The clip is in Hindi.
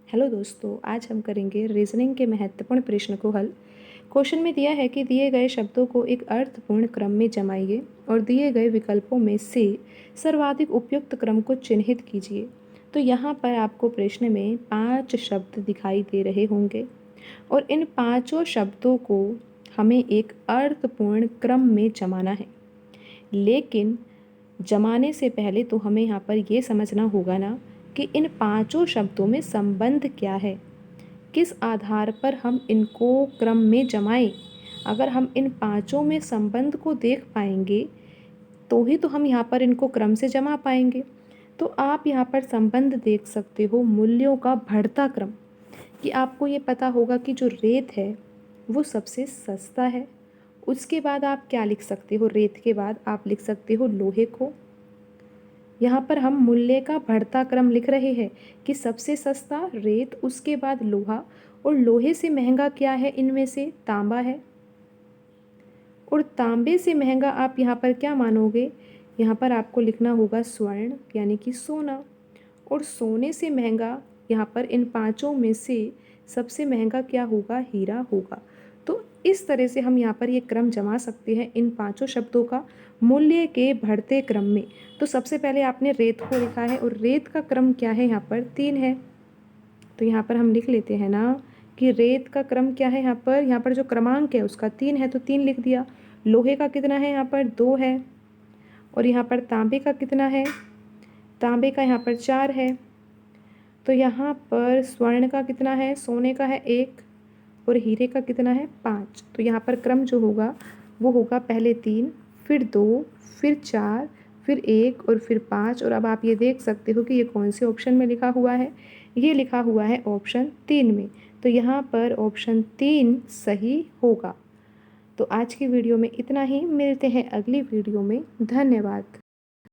हेलो दोस्तों, आज हम करेंगे रीजनिंग के महत्वपूर्ण प्रश्न को हल। क्वेश्चन में दिया है कि दिए गए शब्दों को एक अर्थपूर्ण क्रम में जमाइए और दिए गए विकल्पों में से सर्वाधिक उपयुक्त क्रम को चिन्हित कीजिए। तो यहाँ पर आपको प्रश्न में 5 शब्द दिखाई दे रहे होंगे और इन पांचों शब्दों को हमें एक अर्थपूर्ण क्रम में जमाना है। लेकिन जमाने से पहले तो हमें यहाँ पर ये समझना होगा ना कि इन पांचों शब्दों में संबंध क्या है, किस आधार पर हम इनको क्रम में जमाएं। अगर हम इन पांचों में संबंध को देख पाएंगे तो ही तो हम यहाँ पर इनको क्रम से जमा पाएंगे। तो आप यहाँ पर संबंध देख सकते हो मूल्यों का बढ़ता क्रम, कि आपको ये पता होगा कि जो रेत है वो सबसे सस्ता है। उसके बाद आप क्या लिख सकते हो, रेत के बाद आप लिख सकते हो लोहे को। यहाँ पर हम मूल्य का बढ़ता क्रम लिख रहे हैं कि सबसे सस्ता रेत, उसके बाद लोहा, और लोहे से महंगा क्या है, इनमें से तांबा है। और तांबे से महंगा आप यहाँ पर क्या मानोगे, यहाँ पर आपको लिखना होगा स्वर्ण यानी कि सोना। और सोने से महंगा यहाँ पर इन पांचों में से सबसे महंगा क्या होगा, हीरा होगा। तो इस तरह से हम यहाँ पर ये क्रम जमा सकते हैं इन पांचों शब्दों का मूल्य के बढ़ते क्रम में। तो सबसे पहले आपने रेत को लिखा है और रेत का क्रम क्या है, यहाँ पर 3 है। तो यहाँ पर हम लिख लेते हैं ना कि रेत का क्रम क्या है, यहाँ पर जो क्रमांक है उसका 3 है तो 3 लिख दिया। लोहे का कितना है, यहाँ पर 2 है। और यहाँ पर तांबे का कितना है, तांबे का यहाँ पर 4 है। तो यहाँ पर स्वर्ण का कितना है, सोने का है 1, और हीरे का कितना है 5। तो यहाँ पर क्रम जो होगा वो होगा पहले 3, फिर 2, फिर 4, फिर 1 और फिर 5। और अब आप ये देख सकते हो कि ये कौन से ऑप्शन में लिखा हुआ है, ये लिखा हुआ है ऑप्शन 3 में। तो यहाँ पर ऑप्शन 3 सही होगा। तो आज की वीडियो में इतना ही, मिलते हैं अगली वीडियो में। धन्यवाद।